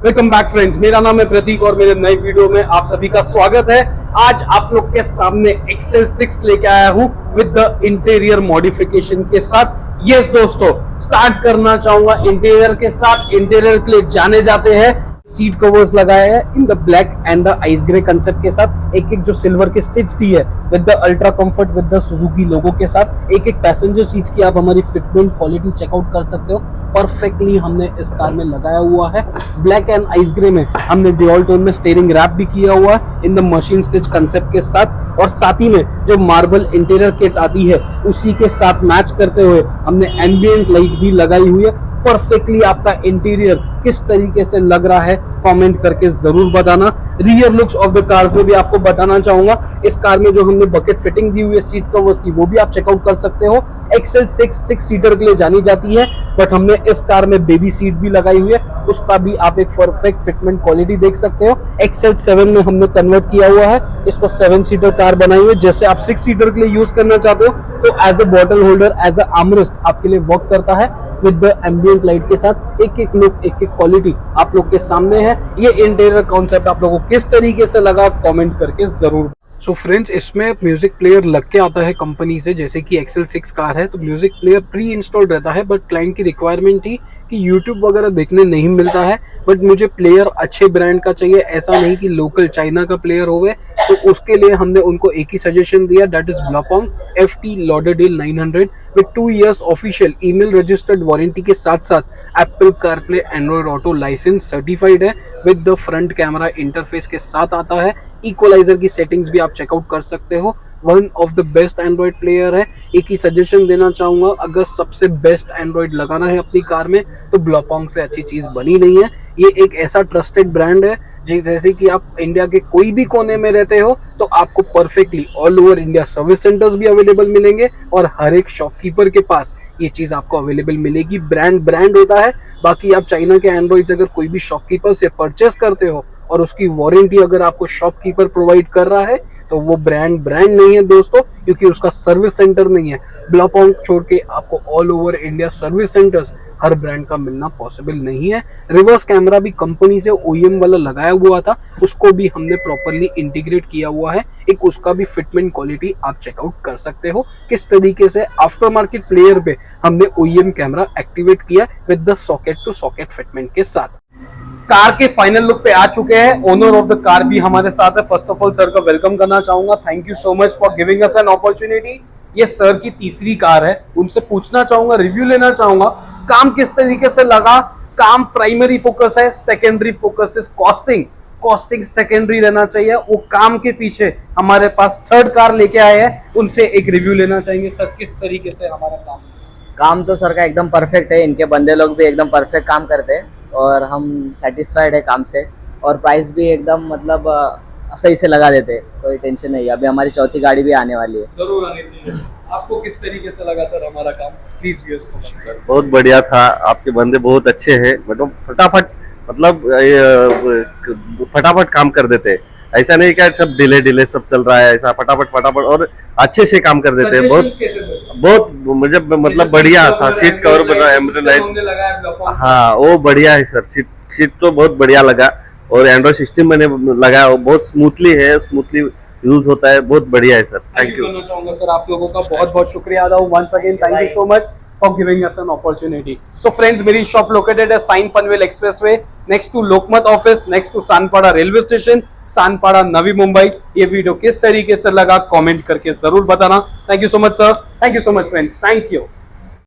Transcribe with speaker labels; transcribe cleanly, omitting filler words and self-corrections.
Speaker 1: Welcome back friends, मेरा नाम है प्रतीक और मेरे नए वीडियो में आप सभी का स्वागत है। आज आप लोग के सामने एक्सेल 6 लेके आया हूं विद द इंटीरियर मॉडिफिकेशन के साथ। यस दोस्तों, स्टार्ट करना चाहूंगा इंटीरियर के साथ। इंटीरियर के लिए जाने जाते हैं। सीट कवर्स लगाए हैं in the black and the ice grey concept के साथ। एक जो सिल्वर की स्टिच दी है with the ultra comfort with the Suzuki logo के साथ। एक पैसेंजर सीट्स की आप हमारी फिटमेंट क्वालिटी चेकआउट कर सकते हो। परफेक्टली हमने इस कार में लगाया हुआ है। ब्लैक एंड आइस ग्रे में हमने ड्यूल टोन में स्टीयरिंग रैप भी किया हुआ है in the machine stitch concept के साथ। और साथ ही में जो मार्बल इंटीरियर किट आती है उसी के साथ मैच करते हुए हमने एम्बिएंट लाइट भी लगाई हुई है। परफेक्टली आपका इंटीरियर किस तरीके से लग रहा है कमेंट करके जरूर बताना। Rear looks of the cars में भी आपको बताना चाहूंगा। इस कार में जो हमने बकेट फिटिंग दी हुई है सीट कवर्स की, वो भी आप चेकआउट कर सकते हो। एक्सेल 6 सीटर के लिए जानी जाती है, बट हमने इस कार में बेबी सीट भी लगाई हुई है। उसका भी आप एक परफेक्ट फिटमेंट क्वालिटी देख सकते हो। एक्सेल 7 में हमने कन्वर्ट किया हुआ है इसको 7 सीटर कार बनाई हुई है। जैसे आप 6 सीटर के लिए यूज करना चाहते हो तो as a bottle holder, as a armrest आपके लिए वर्क करता है विद द एम्बिएंट लाइट के साथ। एक लुक, एक क्वालिटी आप लोग के सामने है। ये इंटीरियर कॉन्सेप्ट आप लोगों को किस तरीके से लगा कमेंट करके जरूर। सो फ्रेंड्स, इसमें म्यूजिक प्लेयर लग के आता है कंपनी से। जैसे कि एक्सेल 6 कार है तो म्यूजिक प्लेयर प्री इंस्टॉल्ड रहता है, बट क्लाइंट की रिक्वायरमेंट थी कि यूट्यूब वगैरह देखने नहीं मिलता है, बट मुझे प्लेयर अच्छे ब्रांड का चाहिए। ऐसा नहीं कि लोकल चाइना का प्लेयर होवे। तो उसके लिए हमने उनको एक ही सजेशन दिया, that is Blaupunkt FT Lauderdale 900 with 2 years official email registered warranty के साथ साथ Apple CarPlay Android Auto licence certified है with the front camera interface के साथ आता है। इक्वलाइजर की सेटिंग्स भी आप चेकआउट कर सकते हो। One of the best Android player है। एक ही सजेशन देना चाहूंगा, अगर सबसे बेस्ट एंड्रॉइड लगाना है अपनी कार में तो ब्लॉपोंग से अच्छी चीज बनी नहीं है। ये एक ऐसा ट्रस्टेड ब्रांड है जैसे कि आप इंडिया के कोई भी कोने में रहते हो तो आपको perfectly all over India service centres भी अवेलेबल मिलेंगे और हर एक शॉपकीपर के पास ये चीज आपको अवेलेबल मिलेगी। ब्रांड होता है। बाकी आप चाइना के एंड्रॉइड्स अगर कोई भी शॉपकीपर से परचेस करते हो और उसकी वारंटी अगर आपको शॉपकीपर प्रोवाइड कर रहा है तो वो ब्रांड नहीं है दोस्तों, क्योंकि उसका सर्विस सेंटर नहीं है। ब्लॉपोंग छोड़ के आपको all over India service centres हर ब्रांड का मिलना पॉसिबल नहीं है। रिवर्स कैमरा भी कंपनी से OEM वाला लगाया हुआ था, उसको भी हमने प्रॉपरली इंटीग्रेट किया हुआ है। एक उसका भी फिटमेंट क्वालिटी आप चेकआउट कर सकते हो किस तरीके से आफ्टर मार्केट प्लेयर पे हमने OEM कैमरा एक्टिवेट किया with the socket to socket fitment के साथ। कार के फाइनल लुक पे आ चुके हैं। ओनर ऑफ द कार भी हमारे साथ है। फर्स्ट ऑफ ऑल सर का वेलकम करना चाहूंगा। Thank you so much for giving us an opportunity. ये सर की तीसरी कार है, उनसे पूछना चाहूंगा, रिव्यू लेना चाहूंगा, काम किस तरीके से लगा। काम प्राइमरी फोकस है, secondary focus is costing secondary रहना चाहिए। वो काम के पीछे हमारे पास थर्ड कार लेके आए हैं, उनसे एक रिव्यू लेना चाहेंगे। सर किस तरीके से हमारा
Speaker 2: काम तो सर का एकदम परफेक्ट है। इनके बंदे लोग भी एकदम परफेक्ट काम करते हैं और हम सेटिस्फाइड है काम से। और प्राइस भी एकदम मतलब सही से लगा देते, कोई टेंशन नहीं। अभी हमारी चौथी गाड़ी भी आने वाली है,
Speaker 1: जरूर आनी चाहिए। आपको किस तरीके से लगा सर हमारा काम? प्लीज व्यूअर्स को।
Speaker 3: बहुत बढ़िया था, आपके बंदे बहुत अच्छे हैं। मतलब फटाफट काम कर देते। ऐसा नहीं क्या सब डिले सब चल रहा है, ऐसा फटाफट और अच्छे से काम कर देते हैं। बहुत मुझे मतलब बढ़िया था। सीट कवर बना, हाँ वो बढ़िया है सर। सीट तो बहुत बढ़िया लगा और एंड्रॉइड सिस्टम मैंने लगाया, वो बहुत स्मूथली यूज होता है। बहुत बढ़िया है सर। थैंक यू
Speaker 1: करना चाहूंगा सर आप लोगों का बहुत शुक्रिया अदा हूं। Once again thank you so much for giving us an opportunity. So friends, मेरी शॉप लोकेटेड है Sion Panvel expressway, next to Lokmat office, next to Sanpada railway station, Sanpada Navi Mumbai. ये वीडियो किस तरीके से लगा कमेंट करके जरूर बताना। Thank you so much sir. Thank you so much friends. Thank you.